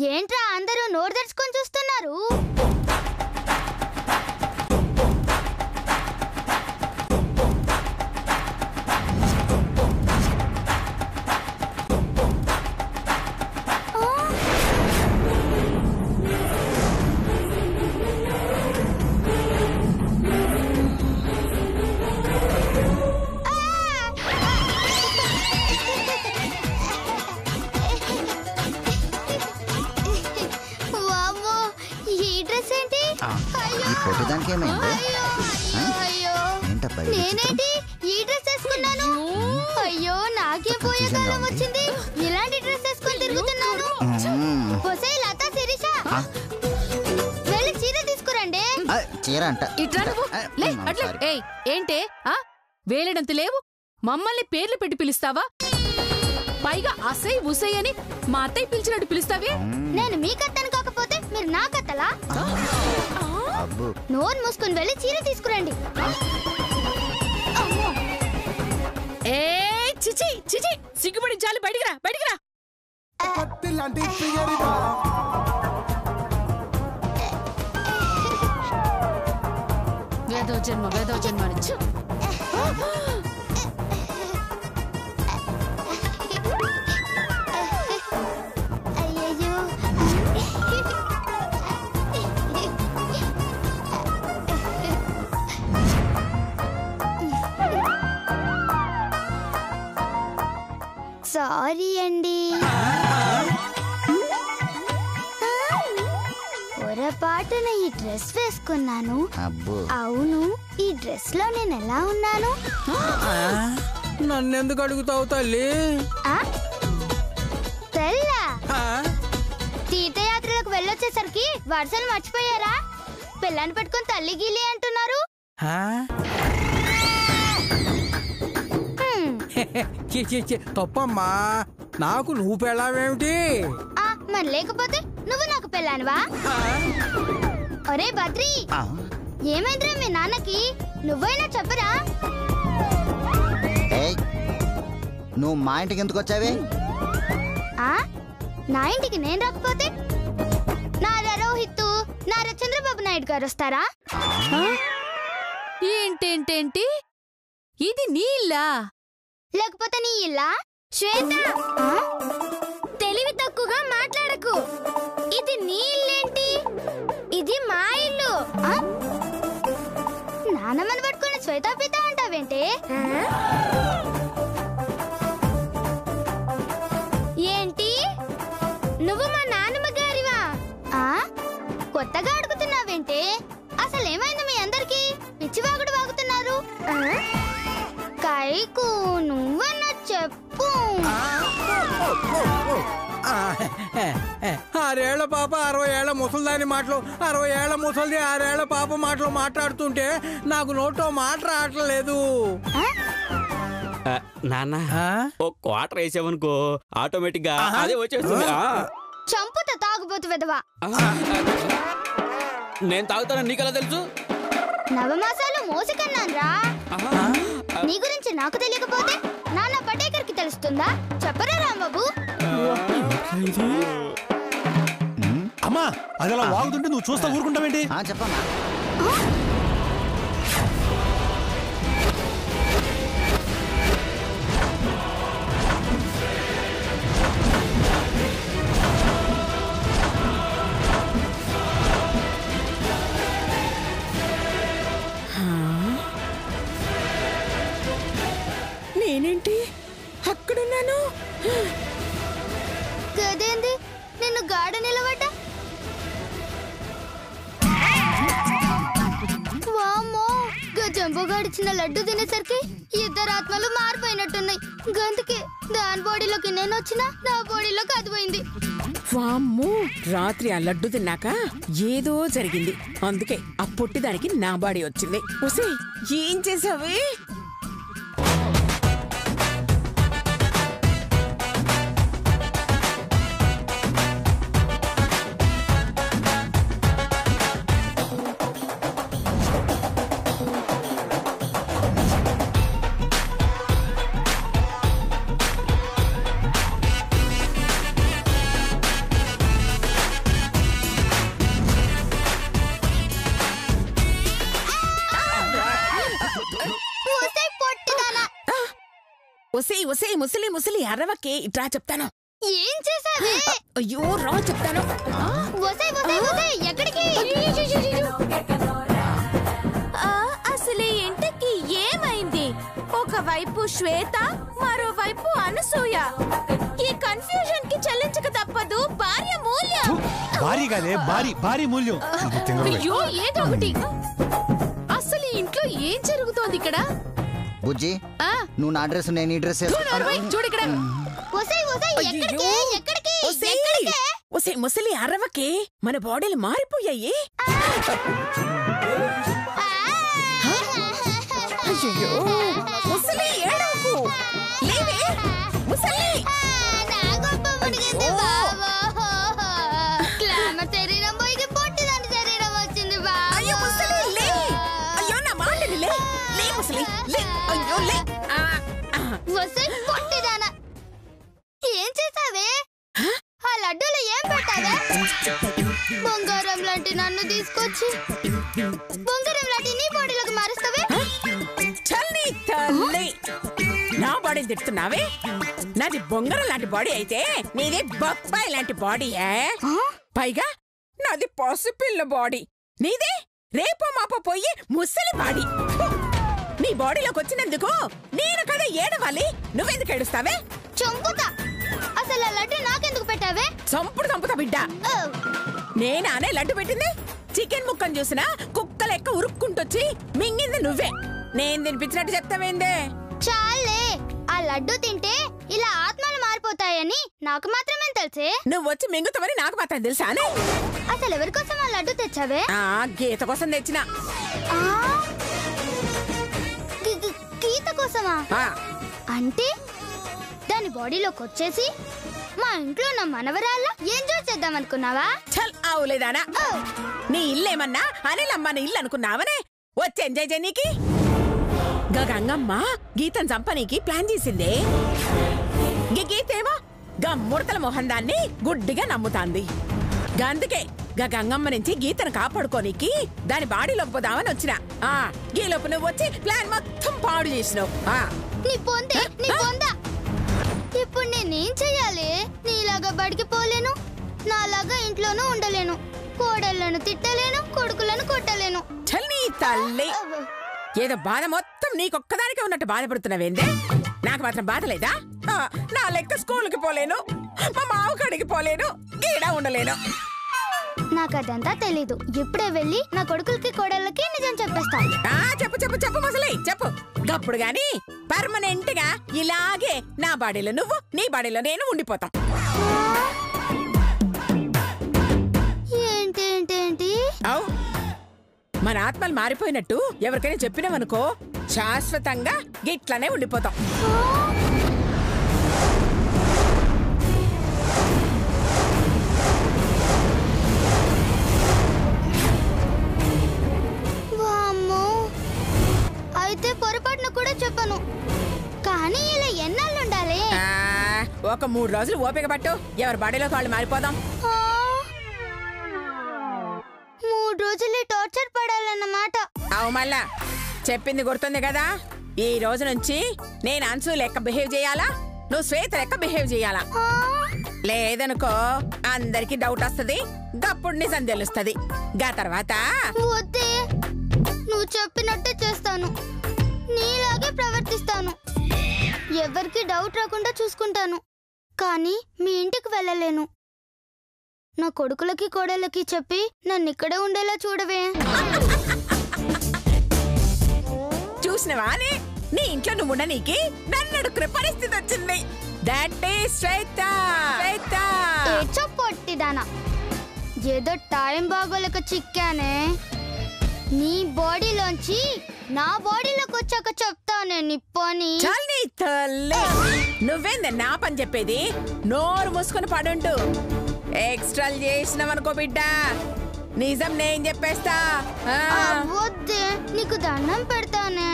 ఏంట్రా అందరూ నోరు తెరుచుకొని చూస్తున్నారు? నేనేంటి ఈ డ్రెస్ వేసుకున్నాను? అయ్యో నాకే పోయే కాలం వచ్చింది. ఇలాంటి డ్రెస్ వేసుకొని తిరుగుతున్నాను. ఒసేయ్ లతా శిరీష, వెళ్ళి చీర తీసుకురండి. చీర అంట ఏంటే వేలడంత లేవు, మమ్మల్ని పేర్లు పెట్టి పిలుస్తావా? పైగా అసై ఉసై అని మా అత్తయ్య పిలిచినట్టు పిలుస్తావే. నేను మీ కత్తను కాకపోతే మీరు నా కత్తలా? నోరు మూసుకుని వెళ్ళి చీర తీసుకురండి. చిచి చిచి, సిగ్గుపడి చాలు, బయటికిరా బయటికిరా. వేదో జన్మ వేదో జన్మ. సారీ అండి, పొరపాటున ఈ డ్రెస్ వేసుకున్నాను. అవును, ఈ డ్రెస్ లో నేను ఎలా ఉన్నాను? నన్నెందుకు అడుగుతావు తల్లి? తెల్లా తీర్థయాత్రలకు వెళ్ళొచ్చేసరికి వరుసలు మర్చిపోయారా? పిల్లని పెట్టుకుని తల్లి గీలి అంటున్నారు. తప్పమ్మా, నాకు నువ్వు పెళ్ళావేమిటి? మరి లేకపోతే నువ్వు నాకు పెళ్ళానువా? ఒరే బద్రి, ఏమైందిరా మీ నాన్నకి? నువ్వైనా చెప్పరా? నువ్వు మా ఇంటికి ఎందుకు వచ్చావే? నా ఇంటికి నేను రాకపోతే నారా రోహిత్, నారా చంద్రబాబు నాయుడు గారు వస్తారా? ఏంటేంటేంటి, ఇది నీ ఇల్లా? లేకపోతే నీ ఇల్లా? శ్వేత, తెలివి తక్కువగా మాట్లాడకు. ఇది నీ ఇల్లేంటి? ఇది మా ఇల్లు. నానమ్మని పట్టుకుని శ్వేత పిత అంటావేంటి? ఏంటి, నువ్వు మా నాన్నమ్మ గారివా? కొత్తగా అడుగుతున్నావేంటి? అసలు ఏమైంది మీ అందరికి? పిచ్చివాగుడు వాగుతున్నారు. కైకు నువ్వన్నా చెప్పు. 6 ఏళ్ల పాప 60 ఏళ్ల ముసలిదాని మాటలు, 60 ఏళ్ల ముసలిది 6 ఏళ్ల పాప మాటలు మాట్లాడుతుంటే నాకు నోట్లో మాట రావట్లేదు. నాన్న, ఓ క్వార్టర్ వేసావనుకో ఆటోమేటిక్ గా అదే వచ్చేస్తుంది. చంపుతా తాగుబోతు వెదవా. నేను తాగుతానని నీకెలా తెలుసు? నవమాసాలు మోసి కన్నాన్రా. నీ గురించి నాకు తెలియకపోతే నాన్న పటేకర్ కి తెలుస్తుందా? చెప్పరా రాంబాబు. అమ్మా, అది అలా వాగుతుంటే నువ్వు చూస్తా ఊరుకుంటావేంటి? చెప్పమ్మా. నేనేంటి అక్కడున్నాను? గదేంది, నిన్ను గాఢ నిలబడ్డా? వామ్మో, గజంబో గడిచిన లడ్డు తినేసరికి ఇద్దరు ఆత్మలు మారిపోయినట్టున్నాయి. గందుకే దాని బాడీలోకి నేను వచ్చినా నా బాడీలోకి అది పోయింది. వామ్మో, రాత్రి ఆ లడ్డు తిన్నాక ఏదో జరిగింది. అందుకే ఆ పొట్టిదానికి నా బాడీ వచ్చింది. ఒసేయ్, ఏం చేసావే? ఒసే ఒసే ముసలి ముసలి అరవకే ఇట్రా చెప్తాను. ఏం చేసావే? అయ్యో రా చెప్తాను. ఎక్కడికి? అసలు ఇంటికి ఏమైంది? ఒకవైపు శ్వేత, మరోవైపు అనసూయ. ఈ కన్ఫ్యూజన్ కి చెల్లించక తప్పదు భార్య మూల్యం. భారీ మూల్యం. అయ్యో ఏదో ఒకటి. అసలు ఇంట్లో ఏం జరుగుతోంది ఇక్కడ? బుజ్జి నువ్వు నా డ్రెస్ నేను ఈ డ్రెస్ చూడు ఇక్కడ. ఒసే ముసలి అరవకే, మన బాడీలు మారిపోయాయి. అయ్యో ముసలి ఏడవకు. లేవే ముసలి. శరీరం పోయి పొట్టిదాని శరీరం వచ్చింది. అయ్యో ముసలి లే. అయ్యో నా మాటని లే. లే ముసలి లే. అయ్యో లే. పొట్టిదానా ఏం చేసావే? ఆ లడ్డూలో ఏం పెట్టావే? బంగారం లాంటి నన్ను తీసుకొచ్చి బంగారం లాంటి నీ బాడీలోకి మారుస్తావే? చల్లి తల్లి, నా బాడీని తిడుతున్నావే? నాది బొంగరం లాంటి బాడీ అయితే నీది బొప్పాయి లాంటి బాడీయే. పైగా నాది పసిపిల్ల బాడీ, నీదే రేపో మాపో పోయి ముసలి బాడీ. నీ బాడీలోకి వచ్చినందుకు నేను కదా ఏడవాలి, నువ్వెందుకు ఏడుస్తావే? చంపుతా. అసలు ఆ లడ్డు నాకెందుకు పెట్టావే? చంపుతా బిడ్డ. నేనానే లడ్డు పెట్టింది? చికెన్ ముక్కను చూసినా కుక్క లెక్క ఉరుక్కుంటొచ్చి మింగింది నువ్వే. నేను తినిపించినట్టు చెప్తావేందే? చాలే, ఆ లడ్డు తింటే ఇలా ఆత్మలు మారిపోతాయని నాకు మాత్రమే తెలుసే. నువ్వు వచ్చి మింగుతావని నాకు మాత్రం తెలుసానే? అసలు ఎవరి కోసం ఆ లడ్డు తెచ్చావే? గీత కోసం తెచ్చిన. గీత కోసమా? అంటే దాని బాడీలోకి వచ్చేసి మా ఇంట్లో ఉన్న మనవరాళ్ళ ఎంజాయ్ చేద్దాం అనుకున్నావా? చల్ అవులేదానా, నీ ఇల్లేమన్నా అనిలమ్మని ఇల్లు అనుకున్నావనే వచ్చి ఎంజాయ్ చేయనీకి? గంగమ్మ గీతను చంపనీకి ప్లాన్ చేసిందే. గీతేమో గా ముడతల మొహం దాన్ని గుడ్డిగా నమ్ముతాంది. అందుకే గంగమ్మ నుంచి గీతను కాపాడుకోనీకి దాని బాడీలోకి పోదామని వచ్చిన. గీలోపు నువ్వు వచ్చి ప్లాన్ మొత్తం పాడు చేసినావు. ఇప్పుడు నేనేం చెయ్యాలి? నీలాగా బడికి పోలేను, నాలాగా ఇంట్లోనూ ఉండలేను, కోడళ్లను తిట్టలేను, కొడుకులను కొట్టలేను. చల్లి తల్లి, ఏదో బాధ మొత్తం నీకొక్కదానికే ఉన్నట్టు బాధపడుతున్నావేందే? నాకు మాత్రం బాధ లేదా? నా లెక్క స్కూల్కి పోలేను, మా మావకాడికి పోలేను, గీడా ఉండలేను. నాకు అదంతా తెలీదు. ఇప్పుడే వెళ్ళి నా కొడుకులకి కోడళ్ళకి నిజం చెప్పేస్తా. చెప్పు చెప్పు చెప్పు ముసలి చెప్పు. గప్పుడు గాని పర్మనెంట్ గా ఇలాగే నా బాడీలో నువ్వు, నీ బాడీలో నేను ఉండిపోతాం. ఏంటి? అవు మన ఆత్మలు మారిపోయినట్టు ఎవరికైనా చెప్పినావనుకో శాశ్వతంగా గిట్లనే ఉండిపోతాం. అయితే పొరపాటున కూడా చెప్పను. కానీ ఇలా ఎన్నాళ్ళు ఉండాలి? ఒక 3 రోజులు ఓపిక పట్టు, ఎవరి బాడీలో వాళ్ళు మారిపోదాం. 3 రోజులు టార్చర్ పడాలన్నమాట. అవు మళ్ళా చెప్పింది గుర్తుంది కదా? ఈ రోజు నుంచి నేను అన్సు లెక్క బిహేవ్ చేయాలా, నువ్వు శ్వేత లెక్క బిహేవ్ చేయాలా? లేదనుకో అందరికి డౌట్ వస్తుంది, గప్పుడు నిజం తెలుస్తుంది. గా తర్వాత వద్దే, నువ్వు చెప్పినట్టే చేస్తాను, నీలాగే ప్రవర్తిస్తాను, ఎవరికి డౌట్ రాకుండా చూసుకుంటాను. కానీ మీ ఇంటికి వెళ్ళలేను. నా కొడుకులకి కోడళ్ళకి చెప్పి నన్ను ఇక్కడే ఉండేలా చూడవే. చూసినవానే, నీ ఇంట్లో నువ్వు ఉండనీకి నన్ను అడుక్కునే పరిస్థితి వచ్చింది. దట్ ఈస్ శ్వేత. పొట్టిదానా, ఏదో టైం బాగోలేక చిక్కానే. నీ బాడీలోంచి నా బాడీలోకి వచ్చాక చెప్తానే నీ పని. చల్లి తల్లి, నువ్వేంద నా పని చెప్పేది? నోరు మూసుకొని పడుండు. ఎక్స్ట్రా చేసినావనుకో బిడ్డ, నిజం నేను చెప్పేస్తా. వద్దే, నీకు దండం పెడతానే.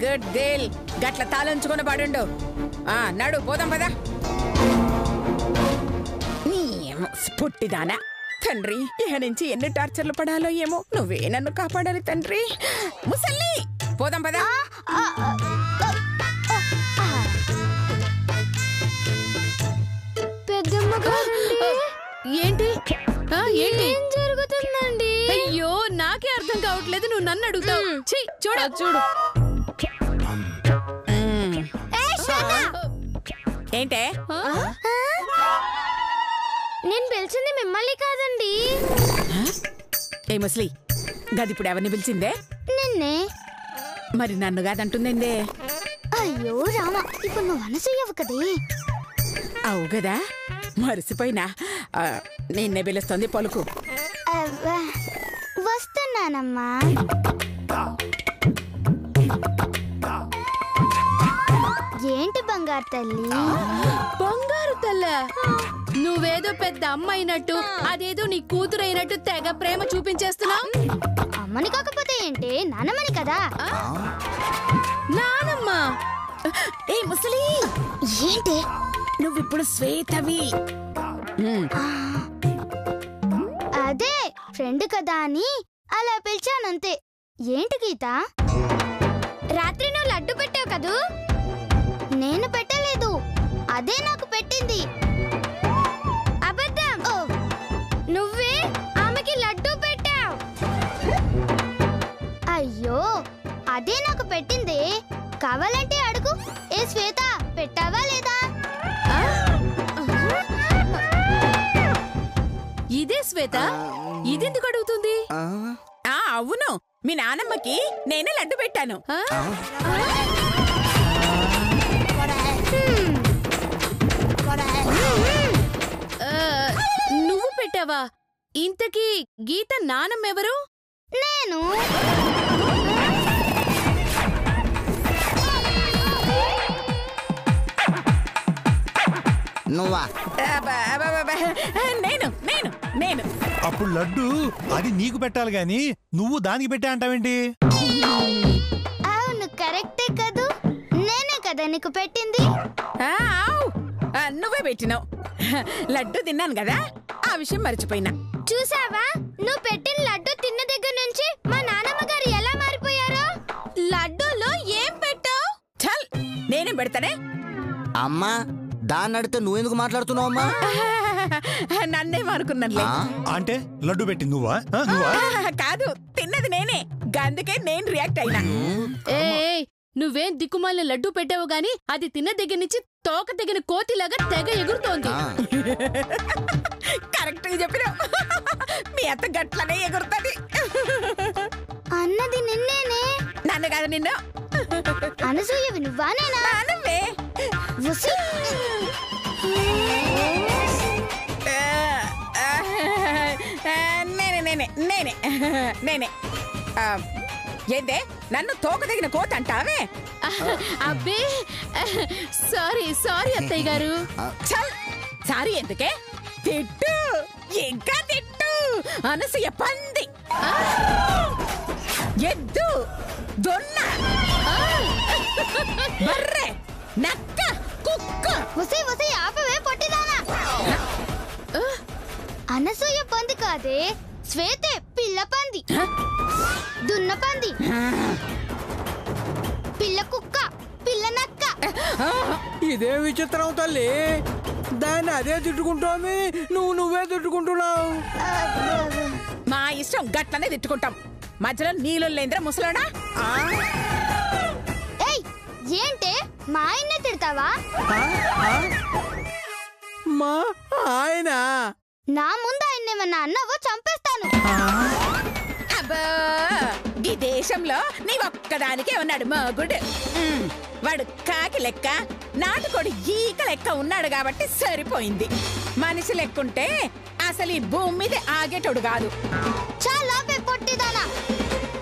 గుడ్ గర్ల్, గట్ల తాళంచుకొని పడుండు. నడు పోదాం పదా. పుట్టిదానా తండ్రి, ఇహ నుంచి ఎన్ని టార్చర్లు పడాలో ఏమో, నువ్వే నన్ను కాపాడాలి తండ్రి. ముసల్లి పోదాం పదా. ఏంటి జరుగుతుందండి? అయ్యో నాకే అర్థం కావట్లేదు, నువ్వు నన్ను అడుగుతావు. చూడు ఏంటే నేను పిలిచింది మిమ్మల్ని కాదండి. ఏ ముసలి గది ఇప్పుడు ఎవరిని పిలిచిందే? నిన్నే. మరి నన్ను కాదంటుందే? అయ్యో రామా, ఇప్పుడు నువ్వు అనసూయవు కదే. అవు కదా, మరిసిపోయినా. నిన్నే పిలుస్తుంది, పలుకు. వస్తున్నానమ్మా. ఏంటి బంగారు తల్లి? బంగారు తల్ల, నువ్వేదో పెద్ద అమ్మ అయినట్టు, అదేదో నీ కూతురు అయినట్టు తెగ ప్రేమ చూపించేస్తున్నావు. అమ్మని కాకపోతే ఏంటి, నానమ్మని కదా. నానమ్మ? ఏ ముసలి, ఏంటి నువ్విప్పుడు శ్వేతవి. అదే ఫ్రెండ్ కదా అని అలా పిలిచానంతే. ఏంటి గీత, రాత్రి నువ్వు లడ్డు పెట్టావు కదూ? నేను పెట్టలేదు, అదే నాకు పెట్టింది. అబద్ధం, నువ్వే ఆమెకి లడ్డు పెట్టావు. అయ్యో, అదే నాకు పెట్టింది. కావాలంటే అడుగు. ఏ శ్వేత, పెట్టావా లేదా? ఇదే శ్వేత, ఇదెందుకు అడుగుతుంది? అవును, మీ నానమ్మకి నేనే లడ్డు పెట్టాను. నువ్వు పెట్టావా? ఇంతకీ గీత నానమ్మెవరు? నేను. నువ్వా? నేను నేను నేను అప్పుడు లడ్డు అది నీకు పెట్టాలి గాని నువ్వు దానికి పెట్టా అంటావేంటి? అవును, కరెక్టే కదూ. నేనే కదా నీకు పెట్టింది. నువ్వే పెట్టినావు. లడ్డు తిన్నాను కదా, ఆ విషయం మర్చిపోయినా. చూసావా, నువ్వు పెట్టిన లడ్డు తిన్న దగ్గర నుంచి మా నాన్నమ్మ గారు ఎలా మారిపోయారో. లడ్డూలో ఏం పెట్టావు? చల్, నేనేం పెడతానే. అమ్మా, దాన్ని అడిగితే నువ్వెందుకు మాట్లాడుతున్నావు అమ్మా? నన్నేమనుకున్నానులే. అంటే లడ్డు పెట్టింది నువ్వా? నువ్వా? కాదు, తిన్నది నేనే, అందుకే నేను రియాక్ట్ అయినా. ఏయ్, నువ్వేం దిక్కుమాలిన లడ్డు పెట్టావు గాని అది తిన్న దగ్గర నుంచి తోక తెగిన కోతిలాగా తెగ ఎగురుతోంది. కరెక్ట్ గా చెప్పినావు. మీ అత్త గట్లనే ఎగురుతుంది. అన్నది నిన్నేనే. నన్ను కాదు, నిన్ను. అనసూయవి నువ్వా నేనా? నువ్వే. ఉసి. నేనే నేనే నేనే నేనే ఏందే నన్ను తోక తగిన కోత అంటావే? అబ్బే, సారీ సారీ అత్తయ్య గారు. చల్, సారీ ఎందుకే? తిట్టు, ఇంకా తిట్టు. అనసూయ పంది, ఎద్దు, దొన్న, బర్రె, నక్క, కుక్క. ఉసి ఉసి ఆపవే పొట్టిదానా. అనసూయ పంది కాదే, శ్వేతే పిల్ల పంది, దున్న పంది, పిల్ల కుక్క, పిల్ల నక్క. ఇదే విచిత్రం తల్లి, దాన్ని అదే తిట్టుకుంటోంది, నువ్వే తిట్టుకుంటున్నావు. మా ఇష్టం, గట్లనే తిట్టుకుంటాం. మధ్యలో నీళ్ళు లేంద్ర ముసలోడా. ఏయ్, ఏంటే మా ఆయన్నే తిడతావా? మా ఆయన నా ముందు ఆయన్నేమన్నా అన్నావో చంపేస్తాను. అబ్బా, ఈ దేశంలో నీ ఒక్కదానికే ఉన్నాడు మగుడు. వాడు కాకి లెక్క, నాటుకోడి ఈక లెక్క ఉన్నాడు కాబట్టి సరిపోయింది. మనిషి లెక్కుంటే అసలు ఈ భూమి మీద ఆగేటోడు కాదు. చాలా పొట్టిదానా.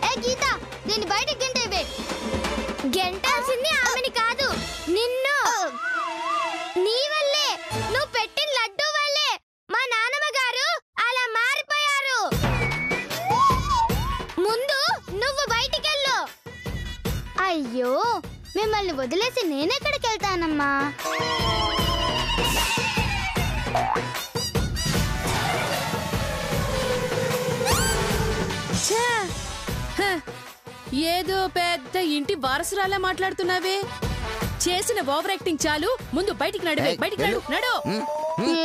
ఏ గీత, దీన్ని బయటికి గెంటేవే. గెంటాల్సింది ఆమెని కాదు, నిన్ను. నీ వల్లే, నువ్వు పెట్టిన లడ్డు వల్లే మా నాన్నమ్మ గారు అలా మారిపోయారు. ముందు నువ్వు బయటికెళ్ళు. అయ్యో, మిమ్మల్ని వదిలేసి నేనెక్కడికి వెళ్తానమ్మా? ఏదో పెద్ద ఇంటి వారసురాలా మాట్లాడుతున్నావే. చేసిన ఓవర్ యాక్టింగ్ చాలు, ముందు బయటికి నడువే. బయటికి నడు.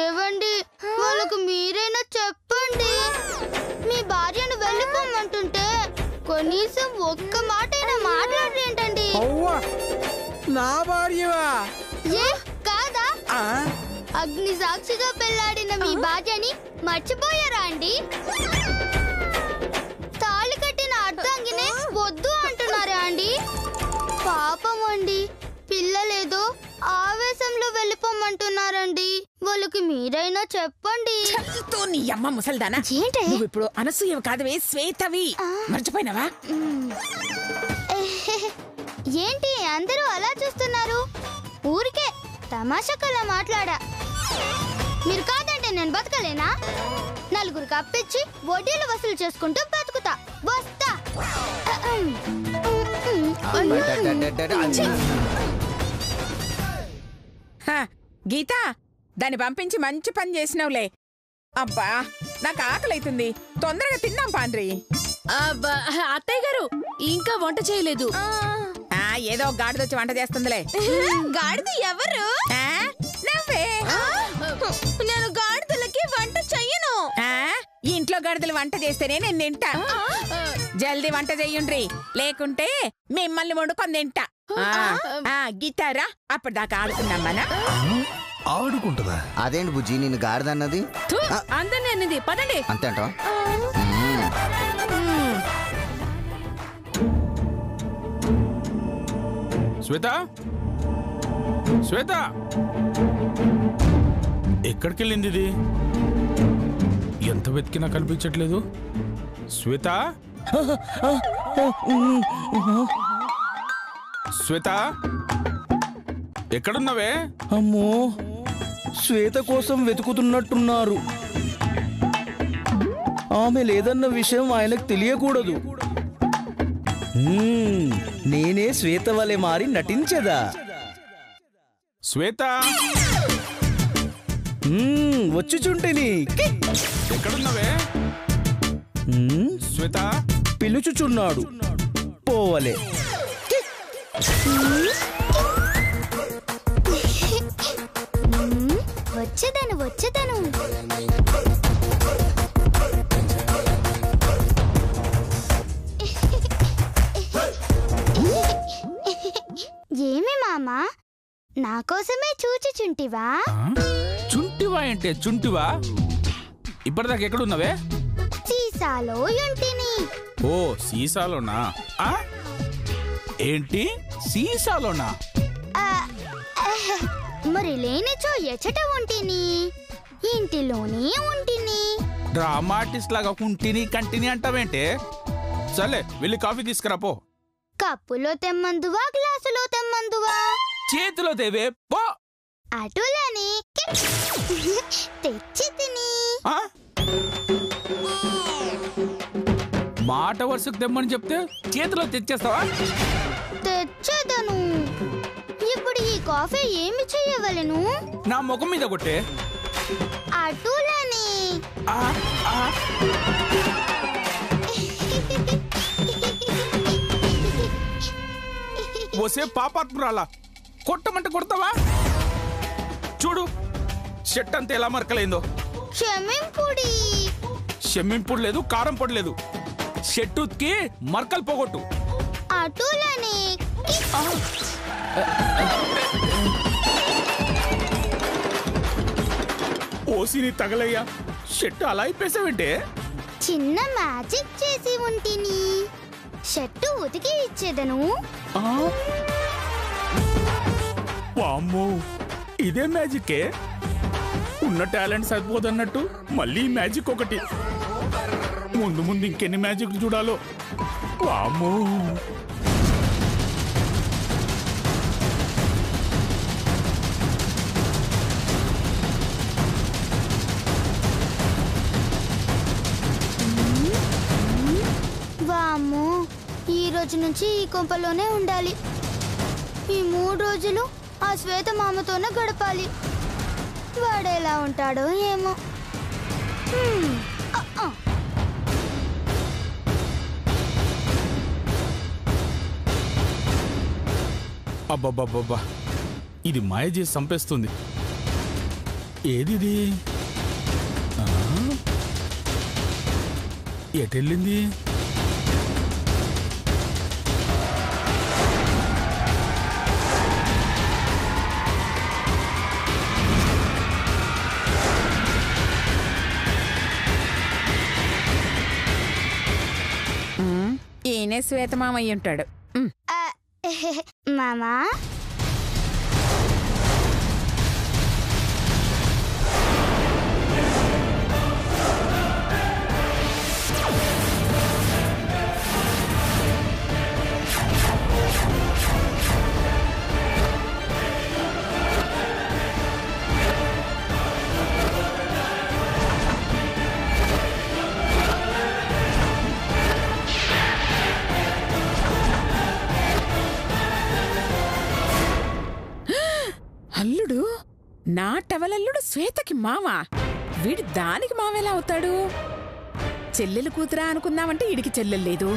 ఏవండి, వాళ్ళకు మీరైనా చెప్పండి. ఏంటండి మీ భార్యను వెళ్ళిపోమంటుంటే కనీసం ఒక్క మాటైనా మాట్లాడరేంటండి? నా భార్యవా? ఏ కాదా? అగ్ని సాక్షిగా పెళ్లాడిన మీ భార్యని మర్చిపోయారా అండి? తాళి కట్టిన అర్ధాంగినే వద్దు అంటున్నారా అండి? పాపం అండి, పిల్లలేదో ఆవేశంలో వెళ్ళిపోమంటున్నారండి. వాళ్ళకి మీరైనా చెప్పండి. నీ అమ్మ ముసల్దానా, నువ్వు ఇప్పుడు అనసూయవి కాదువే, శ్వేతవి. మర్చిపోయినావా? ఏంటి అందరూ అలా చూస్తున్నారు? ఊరికే తమాషాకలా మాట్లాడా. మీరు కాదంటే నేను బతకలేనా? నలుగురికి అప్పిచ్చి వడ్డీలు వసూలు చేసుకుంటూ బతుకుతా. వస్తా. గీత, దాన్ని పంపించి మంచి పని చేసినావులే. అబ్బా, నాకు ఆకలైతుంది, తొందరగా తిన్నాం పాండ్రి. అత్తయ్య గారు ఇంకా వంట చేయలేదు. ఏదో గాడిదొచ్చి వంట చేస్తుందిలే. గాడిద ఎవరు? నవ్వే. నేను గాడిదలకి వంట చెయ్యను. ఇంట్లో గాడిదలు వంట చేస్తేనే నేను తింటా. జల్దీ వంట చెయ్యుండ్రి, లేకుంటే మిమ్మల్ని వండుకొని తింటా. గీతారా, అప్పటిదాకా ఆడుకున్నాం మన. ఆడుకుంటుందా? అదేంటి బుజ్జి నిన్ను గాడిదన్నది? అందరినీ అన్నది. పదండి. అంతే అంటావా? శ్వేత, శ్వేత, ఎక్కడికి వెళ్ళింది ఇది? ఎంత వెతికినా కనిపించట్లేదు. శ్వేత, శ్వేత, ఎక్కడున్నావే? అమ్మో, శ్వేత కోసం వెతుకుతున్నట్టున్నారు. ఆమె లేదన్న విషయం ఆయనకు తెలియకూడదు. నేనే శ్వేత వలె మారి నటించదా? శ్వేత, వచ్చుచుంటిని. ఎక్కడున్నావే? శ్వేత, పిలుచుచున్నాడు, పోవలే. వచ్చేదను వచ్చేదను. ఏమి మామా, నా కోసమే చూచిచుంటివా? చుంటివా అంటే చుంటివా? ఇప్పటిదాకా ఎక్కడున్నావే? సీసాలో యుంటిని. ఓ, సీసాలోనా? ఏంటి సీసాలోనా? మరి లేనిచో ఎచట ఉంటిని, ఇంటిలోనే ఉంటిని. డ్రామాటిస్ట్ లాగా కుంటిని కంటిని అంటావేంటే? సరే, వెళ్ళి కాఫీ తీసుకురా పో. కప్పులో తెమ్మందువా, గ్లాసులో తెమ్మందువా? చేతిలో తేవే పో. అటులని తెచ్చి తిని. మాట వరుసకు తెమ్మని చెప్తే చేతిలో తెచ్చేస్తావా? తెచ్చేదను. ఇప్పుడు ఈ కాఫీ ఏమి చేయవలెను? నా ముఖం మీద కొట్టే. అటులని వసే పాపాత్మురాలా, కొట్టమంటే కొడతావా? చూడు, షర్ట్ అంతా ఎలా మరకలైందో. క్షమింపుడి. క్షమింపుడు లేదు, కారం పొడి లేదు. షర్ట్ ఉతికి మరకలు పోగొట్టు. అటులని ఓసిని తగలయ్యా, షర్ట్ అలా అయిపోసావంటే? చిన్న మ్యాజిక్ చేసి ఉంటిని. షర్టు ఉతికి ఇచ్చేదను. వామ్మో, ఇదే మ్యాజికే? ఉన్న టాలెంట్ సరిపోదన్నట్టు మళ్ళీ మ్యాజిక్ ఒకటి. ముందు ముందు ఇంకెన్ని మ్యాజిక్లు చూడాలో. వామ్మో. వామ్మో, ఈ రోజు నుంచి ఈ కొంపలోనే ఉండాలి. ఈ 3 రోజులు ఆ శ్వేత మామతోనే గడపాలి. వాడెలా ఉంటాడో ఏమో. అబ్బబ్బబ్బబ్బా, ఇది మాయ చేసి చంపేస్తుంది. ఏది? ఎటెళ్ళింది? ఈయనే శ్వేతమామయ్య ఉంటాడు. మామా అల్లుడు నా టవలల్లుడు శ్వేతకి మావా? వీడి దానికి మావెలా అవుతాడు? చెల్లెలు కూతురా అనుకుందామంటే వీడికి చెల్లెలు లేదు.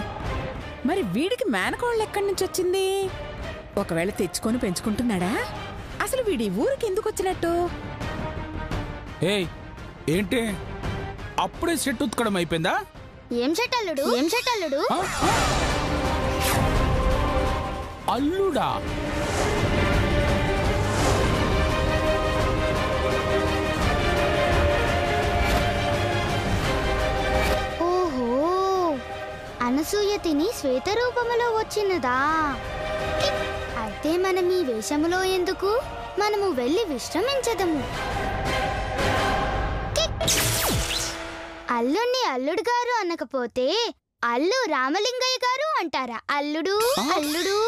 మరి వీడికి మేనకోళ్ళు ఎక్కడి నుంచి వచ్చింది? ఒకవేళ తెచ్చుకొని పెంచుకుంటున్నాడా? అసలు వీడి ఊరికి ఎందుకు వచ్చినట్టు? ఏయ్ ఏంటి అప్పుడే సెట్ ఉత్కడం అయిపోయిందా? ఏం చెట్టు అల్లుడు? ఏం చెట్టు అల్లుడు? అల్లుడా? అనసూయ తిని శ్వేత రూపములో వచ్చినదా? అయితే మనం ఈ వేషములో ఎందుకు? మనము వెళ్ళి విశ్రమించదము. అల్లుణ్ణి అల్లుడు గారు అనకపోతే అల్లు రామలింగయ్య గారు అంటారా? అల్లుడు అల్లుడు